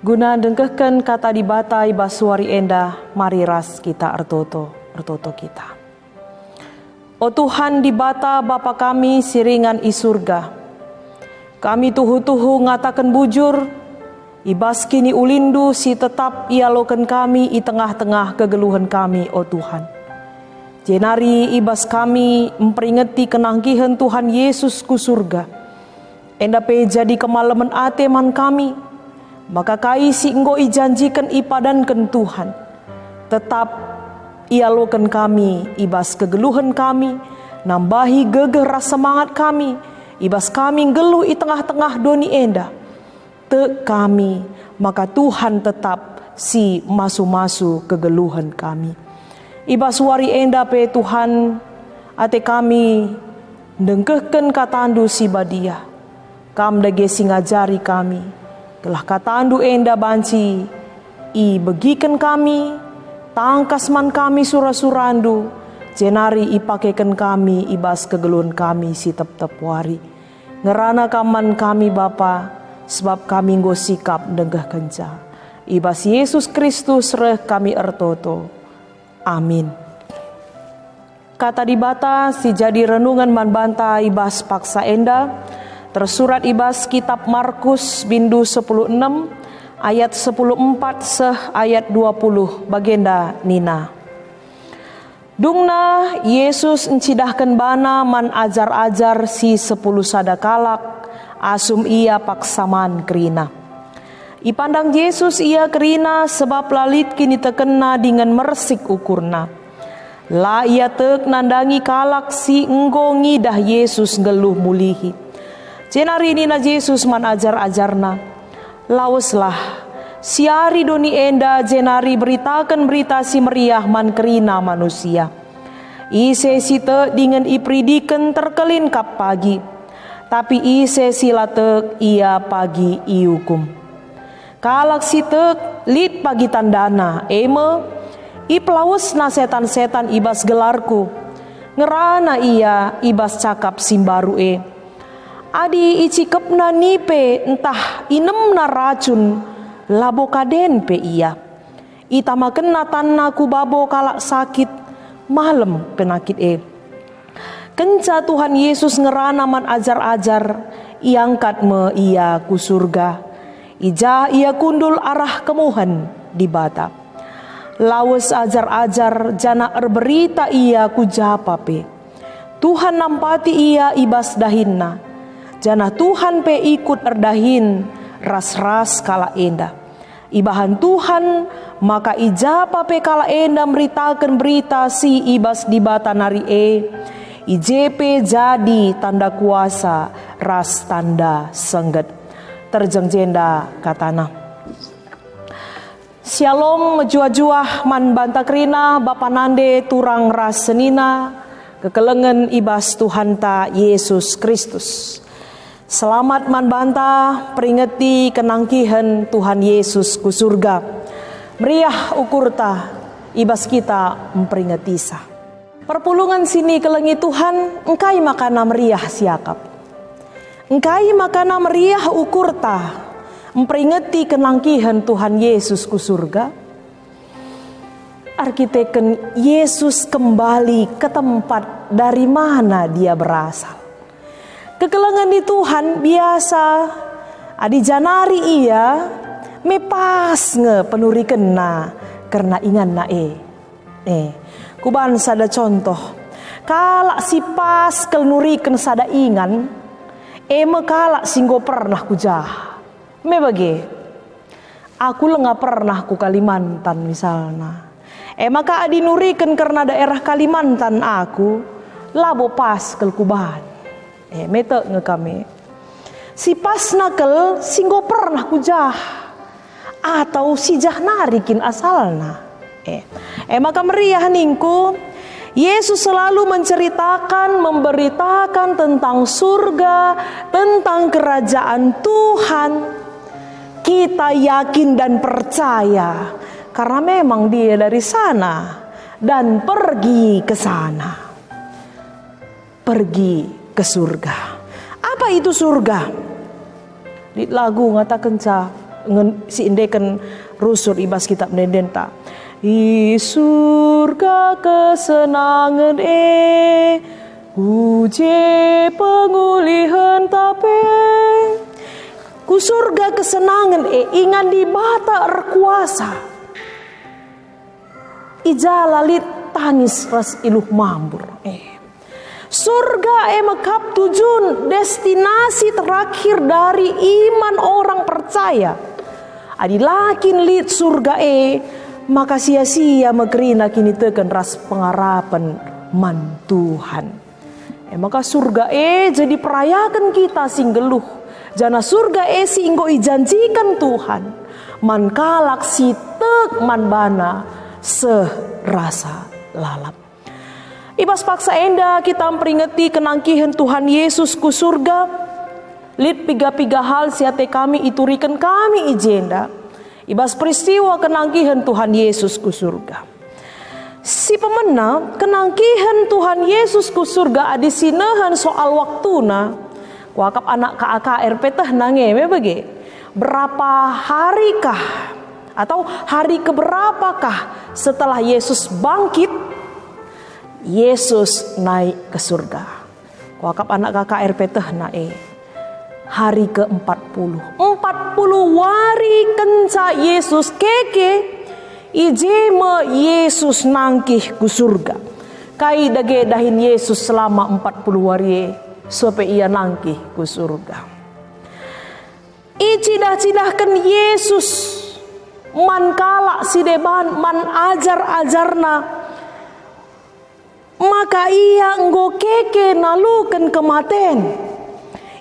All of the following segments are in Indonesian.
Guna dengkehken kata dibatai basuari enda, mari ras kita ertoto kita. O Tuhan dibata Bapa kami siringan i surga, kami tuhu-tuhu ngatakan bujur, ibas kini ulindu si tetap ialoken kami i tengah-tengah kegeluhan kami, o Tuhan. Jenari ibas kami memperingati kenanggihan Tuhan Yesus ku surga. Endape jadi kemalaman ateman kami, maka kai si enggo ijanjikan ipadankan Tuhan. Tetap ialokan kami, ibas kegeluhan kami, nambahi gegeh rasa semangat kami, ibas kami geluh i tengah-tengah doni enda. Te kami, maka Tuhan tetap si masu-masu kegeluhan kami. Ibas wari enda pe Tuhan, ate kami dengkehken katandu si badia. Kam dage singajari kami, telah katandu enda banci, i begiken kami, tangkas man kami sura-surandu, jenari ipakekan kami ibas kegeluhan kami si tep-tep wari. Ngerana kaman kami Bapa, sebab kami nggo sikap dengkeh kenca. Ibas Yesus Kristus reh kami ertoto. Amin. Kata dibata si jadi renungan manbanta ibas paksa enda, tersurat ibas kitab Markus bindu 10:6 ayat 10:4 seh ayat 20 bagenda nina. Dungna Yesus encidahkan bana man ajar-ajar si 10 sadakalak asum ia paksaman kerina. Ipandang Yesus ia kerina sebab lalit kini tekena dengan mersik ukurna. La ia tek nandangi kalak si enggo ngidah Yesus geluh mulihi. Jenari nina Yesus man ajar-ajarna. Laweslah siari doni enda jenari beritakan berita si meriah man kerina manusia. Ise si tek dengan ipridiken terkelin kap pagi. Tapi ise sila tek ia pagi iukum. Kalak sitek lit pagi tandana, eme iplawes na setan-setan ibas gelarku, ngerana ia ibas cakap simbaru Adi icikepna nipe entah inemna racun, labo kaden pe ia. Itama kena tanna ku babo kalak sakit, malem penakit Kenca Tuhan Yesus ngerana man ajar-ajar, iangkat me ia ku surga. Ija ia kundul arah kemuhan di bata. Lawes ajar-ajar jana berita ia ku japape. Tuhan nampati ia ibas dahinna. Jana Tuhan pe ikut erdahin ras-ras kala enda. Ibahan Tuhan maka ijapape kala enda meritakan berita si ibas di bata nari IJP jadi tanda kuasa ras tanda sengget. Terjengjenda katana. Shalom jua-juah man bantakrina bapa nande turang ras senina kekelengen ibas Tuhan ta Yesus Kristus. Selamat man banta peringeti kenangkihan Tuhan Yesus ku surga. Meriah ukurta ibas kita memperingati sa. Perpulungan sini kelengi Tuhan engkai makana meriah siakap. Engkai makana meriah ukurta memperingati kenangkihan Tuhan Yesus ku surga. Arkiteken Yesus kembali ke tempat dari mana dia berasal. Kekelengan di Tuhan biasa adi janari ia mepas nge penuri kena karena ingan na kuban sada contoh kalak si pas kelnuriken sada ingan kalak singgo pernah kujah. Me bage. Aku lenga pernah ku Kalimantan misalnya. Maka adi nuriken karena daerah Kalimantan aku labo pas kel kuban. Mete nge kami. Si pas nakel singgo pernah kujah. Atau si jah narikin asalna. Maka meriah ningku Yesus selalu menceritakan, memberitakan tentang surga, tentang kerajaan Tuhan. Kita yakin dan percaya karena memang dia dari sana dan pergi ke sana. Pergi ke surga. Apa itu surga? Di lagu ngatakan si indeken rusur ibas kitab nendenta. Di surga kesenangan uje pengulihan tape. Ku surga kesenangan ingan di bata erkuasa. Ija lalit tangis ras iluh mambur. Surga mekap tujuan destinasi terakhir dari iman orang percaya. Adi lakin lit surga maka sia-sia megerina kini teken ras pengharapan man Tuhan. Maka surga jadi perayakan kita singgeluh. Jana surga singgo ijanjikan Tuhan. Man kalak si tek man bana serasa lalap. Ibas paksa enda kita memperingati kenangkihan Tuhan Yesus ku surga. Lit piga-piga hal siate kami iturikan kami ijenda. Ibas peristiwa kenangkihan Tuhan Yesus ku surga. Si pemena kenangkihan Tuhan Yesus ku surga adi sinehan soal waktuna. Wakap anak KAKR petah nangeme bagi. Berapa harikah atau hari keberapakah setelah Yesus bangkit? Yesus naik ke surga. Wakap anak KKR petah hari ke-40. 40 wari kenca Yesus keke ijema Yesus nangkih ku surga. Kai dage dahin Yesus selama 40 wari sampai ia nangkih ku surga. Icidah-cidahkan Yesus man kalak si deban man ajar-ajarna. Maka ia enggo keke nalukan kematen.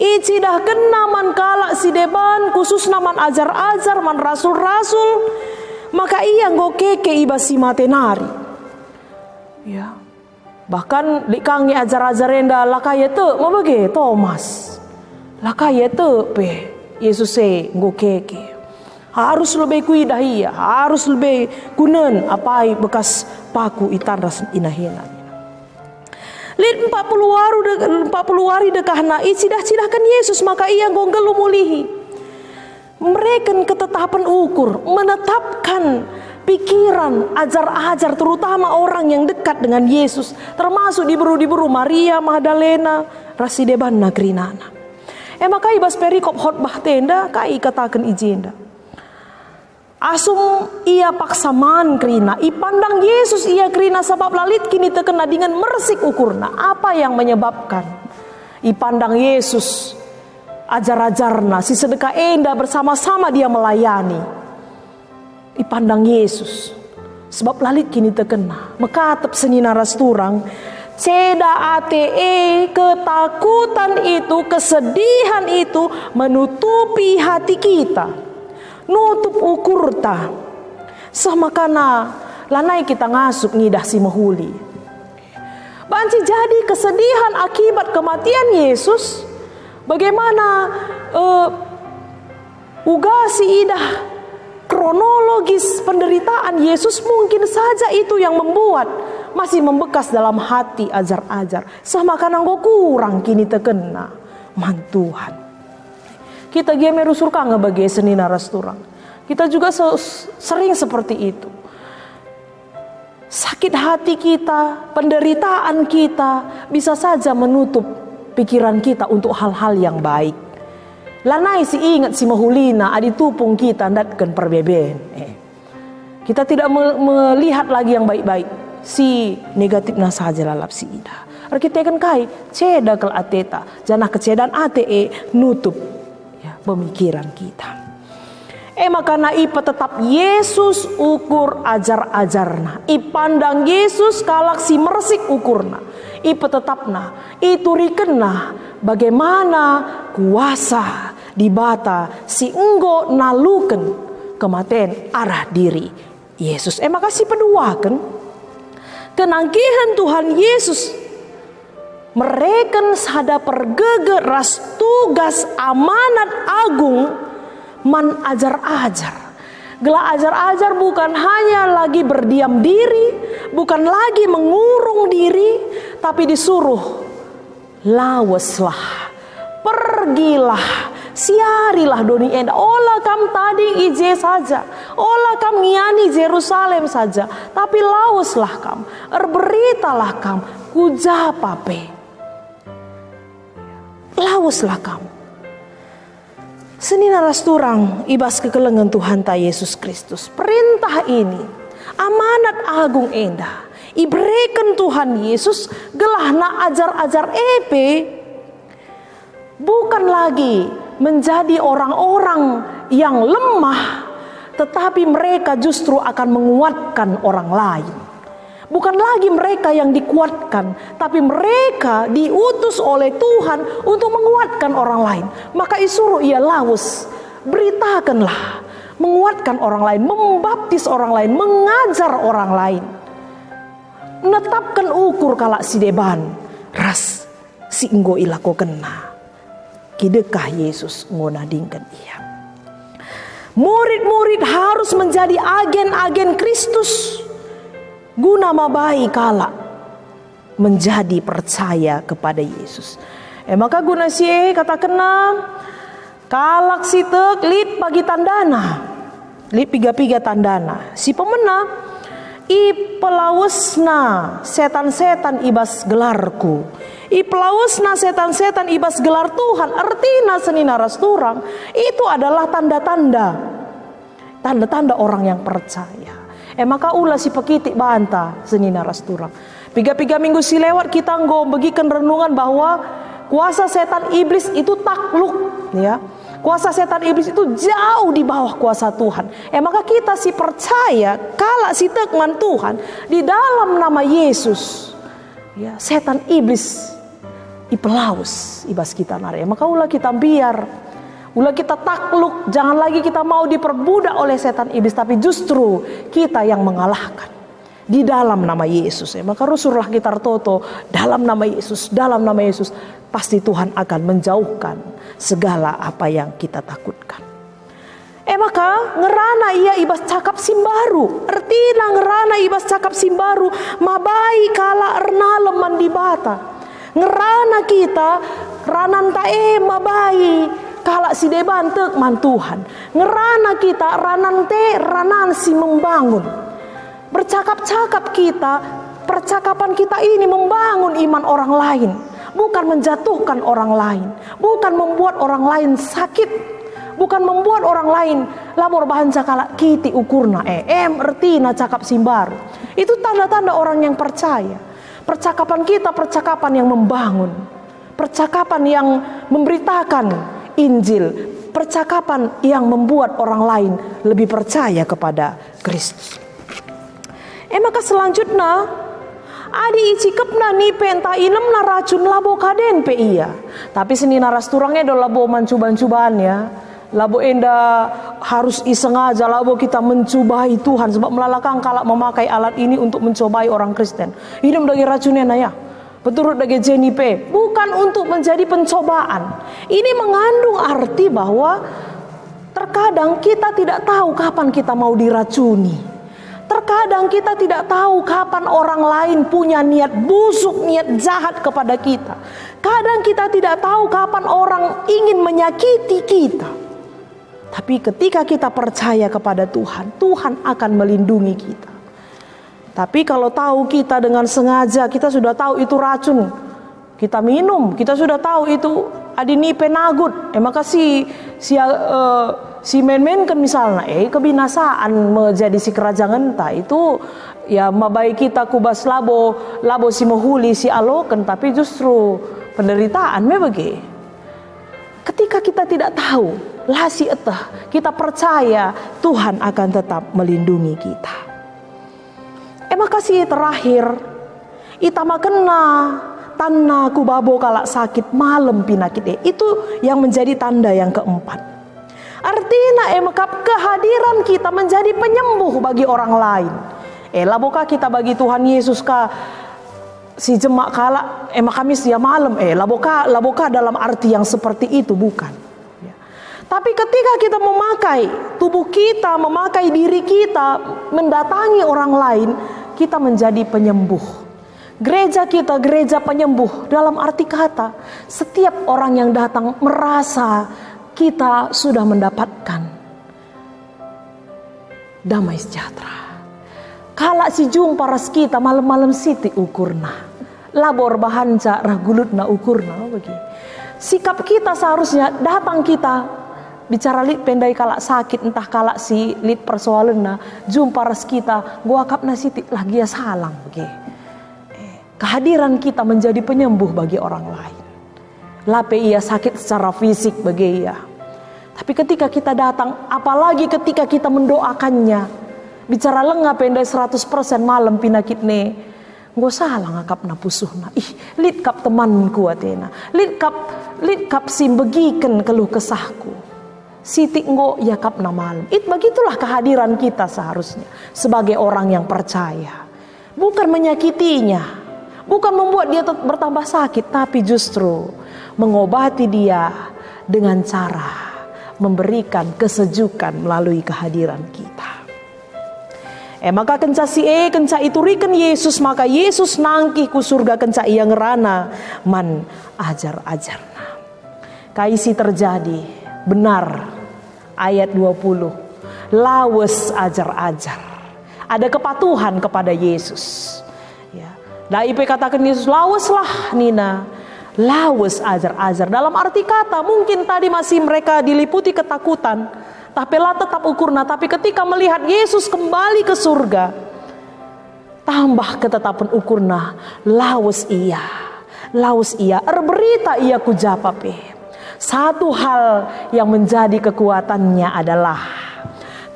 Icidah kena man kalak si deban khusus man ajar-ajar man rasul-rasul. Maka ia enggo keke ibasi matenari. Ya. Bahkan likangi ajar-ajar enda lakaya te mabage Thomas. Lakaya te pe Yesus enggo keke. Harus lebih kuidah ia, harus lebih kunen apai bekas paku itanras inahinan. Lid 40 hari dekahna icidah-cidahkan Yesus maka ia gonggelu mulihi. Mereka ketetapan ukur menetapkan pikiran ajar-ajar terutama orang yang dekat dengan Yesus termasuk diburu Maria Magdalena rasideban nagrinana. Maka ibas perikop khotbah tenda kai katakan ijenda. Asum ia paksaman krina, ipandang Yesus ia krina sebab lalit kini terkena dengan mersik ukurna. Apa yang menyebabkan ipandang Yesus ajar-ajarna, si sedekah enda bersama-sama dia melayani. Ipandang Yesus sebab lalit kini terkena. Mekatep seni naras turang, ceda ketakutan itu, kesedihan itu menutupi hati kita. Nutup ukur ta sama kana lanai kita ngasuk ngidah si mahuli. Banci jadi kesedihan akibat kematian Yesus. Bagaimana ugasi idah kronologis penderitaan Yesus mungkin saja itu yang membuat masih membekas dalam hati ajar-ajar. Sama kana nggo kurang kini terkena man Tuhan. Kita gemeru surka ngebagai seni naras turang. Kita juga sering seperti itu. Sakit hati kita, penderitaan kita bisa saja menutup pikiran kita untuk hal-hal yang baik. Lanai si ingat si mahulina adi tupung kita ndatkan perbeben. Kita tidak melihat lagi yang baik-baik. Si negatifnya saja lalap si ida. Kita kan kai ceda kel ateta, janah kecedan ate nutup pemikiran kita. Makana ipa tetap Yesus ukur ajar-ajarna. Ipandang Yesus kalak si mersik ukurna. Ipa tetapna iturikenna bagaimana kuasa dibata si enggo naluken kematen arah diri Yesus. Maka si peduaken kenangkihan Tuhan Yesus mereka sada pergeger ras tugas amanat agung man ajar-ajar. Gela ajar-ajar bukan hanya lagi berdiam diri, bukan lagi mengurung diri, tapi disuruh laweslah, pergilah siarilah doni enda. Olah kam tading ije saja, olah kam ngiani Jerusalem saja, tapi lauslah kam, beritalah kam, kujapape. Lauslah kam. Seni naras turang ibas kekelengan Tuhan ta Yesus Kristus. Perintah ini amanat agung enda iberikan Tuhan Yesus gelahna ajar-ajar epe, bukan lagi menjadi orang-orang yang lemah, tetapi mereka justru akan menguatkan orang lain. Bukan lagi mereka yang dikuatkan, tapi mereka diutus oleh Tuhan untuk menguatkan orang lain. Maka disuruh ia laus, beritakanlah, menguatkan orang lain, membaptis orang lain, mengajar orang lain. Netapkan ukur kalak si deban, ras si enggo ilako kena. Kidekah Yesus ngonadingkan ia. Murid-murid harus menjadi agen-agen Kristus, guna mabai kala menjadi percaya kepada Yesus. Maka guna sie kata kena kalak si tek lip bagi tandana, lip piga-piga tandana. Si pemena i pelawusna setan-setan ibas gelarku, i pelawusna setan-setan ibas gelar Tuhan. Artinya seni naras turang itu adalah tanda-tanda orang yang percaya. Maka ulah si pekitik banta seni naras turang. Piga-piga minggu si lewat kita nggo bagikan renungan bahwa kuasa setan iblis itu takluk, ya. Kuasa setan iblis itu jauh di bawah kuasa Tuhan. Maka kita si percaya kala si tekman Tuhan di dalam nama Yesus, ya, setan iblis ipelaus ibas kita nare. Maka ulah kita biar, ulah kita takluk, jangan lagi kita mau diperbudak oleh setan iblis, tapi justru kita yang mengalahkan di dalam nama Yesus. Maka rusurlah kita toto dalam nama Yesus, dalam nama Yesus. Pasti Tuhan akan menjauhkan segala apa yang kita takutkan. Maka ngerana ia ibas cakap simbaru. Artinya ngerana ibas cakap simbaru mabai kala ernalem mandibata. Ngerana kita rananta mabai kala si deban tekman Tuhan. Ngerana kita ranan si membangun. Bercakap-cakap kita, percakapan kita ini membangun iman orang lain, bukan menjatuhkan orang lain, bukan membuat orang lain sakit, bukan membuat orang lain labor bahan cakala kiti ukurna ertina cakap simbaru. Itu tanda-tanda orang yang percaya. Percakapan kita percakapan yang membangun, percakapan yang memberitakan Injil, percakapan yang membuat orang lain lebih percaya kepada Kristus. Maka selanjutnya adi icikepna ni penta inem na racun labo kaden pe iya. Tapi seni naras turangnya do labo mancuban-cubaan ya. Labo enda harus isengaja labo kita mencubai Tuhan, sebab melalakang kalak memakai alat ini untuk mencobai orang Kristen. Inem dagi racunnya na ya. Peturut dagi jenipe, bukan untuk menjadi pencobaan. Ini mengandung arti bahwa terkadang kita tidak tahu kapan kita mau diracuni. Terkadang kita tidak tahu kapan orang lain punya niat busuk, niat jahat kepada kita. Kadang kita tidak tahu kapan orang ingin menyakiti kita. Tapi ketika kita percaya kepada Tuhan, Tuhan akan melindungi kita. Tapi kalau tahu kita dengan sengaja, kita sudah tahu itu racun, kita minum, kita sudah tahu itu adini penagut, maka si men-men kan misalnya kebinasaan menjadi si kerajaan entah itu ya mabai kita kubas labo si mohuli si aloken, tapi justru penderitaan bagi. Ketika kita tidak tahu lasi etah, kita percaya Tuhan akan tetap melindungi kita. Maka si terakhir itama kena tanah kubabo kalak sakit malam pinakit itu yang menjadi tanda yang keempat. Artinya emakap kehadiran kita menjadi penyembuh bagi orang lain. Laboka kita bagi Tuhan Yesus ka si jemak kala Kamis ya malam laboka dalam arti yang seperti itu bukan. Ya. Tapi ketika kita memakai tubuh kita, memakai diri kita mendatangi orang lain, kita menjadi penyembuh. Gereja kita gereja penyembuh dalam arti kata setiap orang yang datang merasa kita sudah mendapatkan damai sejahtera. Kala si jumpa ras kita malam-malam siti ukurna. Labor bahanca rahgulutna ukurna bagi. Sikap kita seharusnya datang kita bicara lit pendai kalak sakit entah kalak si lit persoalanna jumpa ras kita gua kapna siti lagi ya salang bagi. Kehadiran kita menjadi penyembuh bagi orang lain. Lape ia sakit secara fisik bagi ia. Tapi ketika kita datang, apalagi ketika kita mendoakannya, bicara lengah pendai 100% malam pinakit ne, gua salah ngakap na pusuhna. Lit kap temanku atena. Lit kap simbegiken keluh kesahku. Siti nggo ya kap na malam. Begitulah kehadiran kita seharusnya sebagai orang yang percaya. Bukan menyakitinya. Bukan membuat dia bertambah sakit, tapi justru mengobati dia dengan cara memberikan kesejukan melalui kehadiran kita. Maka kenca kenca iturikan Yesus, maka Yesus nangkih ku surga kenca ia ngerana man ajar-ajarna. Kaisi terjadi benar ayat 20. Lawes ajar-ajar. Ada kepatuhan kepada Yesus. IP katakan Yesus, laweslah Nina, lawes ajar-ajar. Dalam arti kata mungkin tadi masih mereka diliputi ketakutan, tapi lah tetap ukurna. Tapi ketika melihat Yesus kembali ke surga, tambah ketetapan ukurna, lawes iya, berita iya kujapape. Satu hal yang menjadi kekuatannya adalah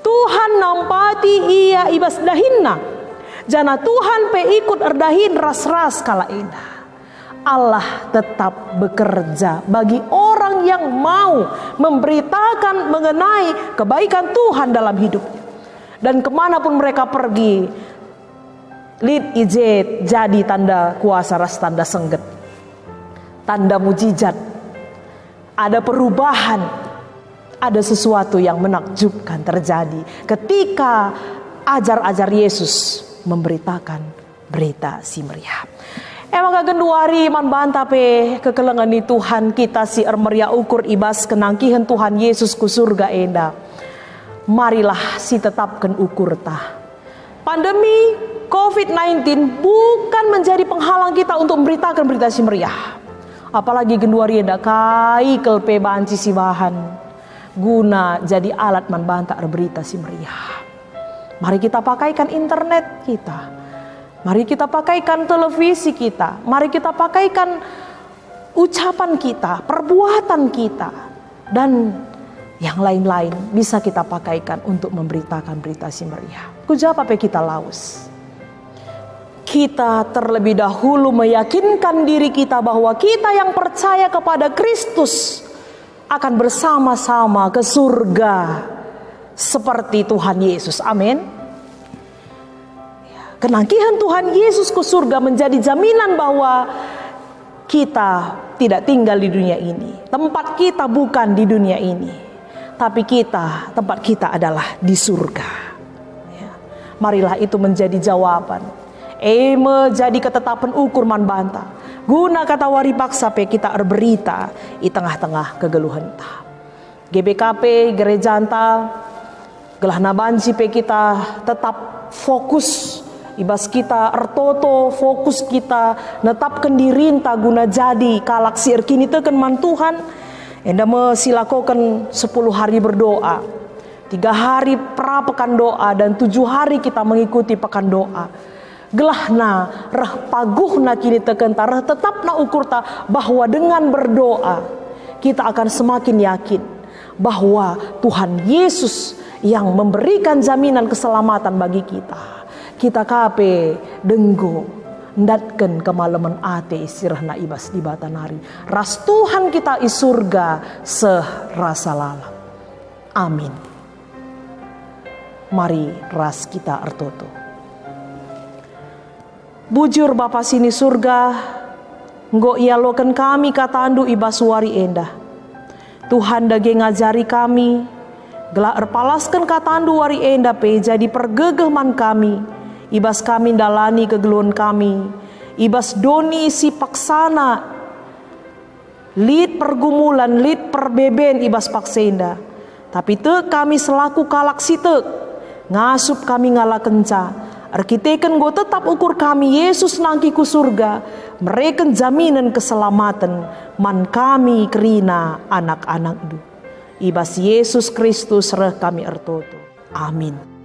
Tuhan nampati ia ibas dahinna. Jana Tuhan pe ikut erdahin ras-ras kala indah. Allah tetap bekerja bagi orang yang mau memberitakan mengenai kebaikan Tuhan dalam hidupnya. Dan kemanapun mereka pergi, lid ijit jadi tanda kuasa ras tanda sengget. Tanda mujizat. Ada perubahan. Ada sesuatu yang menakjubkan terjadi ketika ajar-ajar Yesus memberitakan berita si meriah. Emang kagenduari man banta pe kekelengan ni Tuhan kita si meriah ukur ibas kenangkihan Tuhan Yesus ku surga enda. Marilah si tetapkan ukur ta. Pandemi COVID-19 bukan menjadi penghalang kita untuk memberitakan berita si meriah. Apalagi genduari enda kai kelpe banci si bahan guna jadi alat man banta berita si meriah. Mari kita pakaikan internet kita. Mari kita pakaikan televisi kita. Mari kita pakaikan ucapan kita, perbuatan kita. Dan yang lain-lain bisa kita pakaikan untuk memberitakan berita si meriah. Kujapa pe kita laus. Kita terlebih dahulu meyakinkan diri kita bahwa kita yang percaya kepada Kristus akan bersama-sama ke surga. Seperti Tuhan Yesus, amin. Kenangkihan Tuhan Yesus ke surga menjadi jaminan bahwa kita tidak tinggal di dunia ini. Tempat kita bukan di dunia ini, tapi tempat kita adalah di surga. Marilah itu menjadi jawaban. Menjadi ketetapan ukur man banta. Guna kata wari paksa pe kita berberita di tengah-tengah kegeluhan ta. GBKP gereja anta gelah nabanci pe kita tetap fokus ibas kita ertoto fokus kita netapkan diri entah guna jadi kalak sier kini teken man Tuhan enda mesilakokan 10 hari berdoa 3 hari pra pekan doa dan 7 hari kita mengikuti pekan doa gelahna reh paguhna kini teken tareh tetapna ukurta bahwa dengan berdoa kita akan semakin yakin bahwa Tuhan Yesus yang memberikan jaminan keselamatan bagi kita. Kita kape denggo ndatken kemalaman ate istirahna ibas di batanari. Ras Tuhan kita i surga serasa lala. Amin. Mari ras kita ertoto. Bujur Bapa sini surga, nggo ialoken kami katandu ibas wari endah. Tuhan dage ngajari kami, gelah erpalaskan katandu wari enda pe jadi pergegeman kami, ibas kami dalani kegeluhan kami, ibas doni si paksana lid pergumulan, lid perbeben ibas paksenda. Tapi te kami selaku kalak sitek, ngasup kami ngala kenca. Arkiteken go tetap ukur kami Yesus nangki ku surga, mereken jaminan keselamatan, man kami kerina anak-anak du. Ibas Yesus Kristus reh kami ertoto. Amin.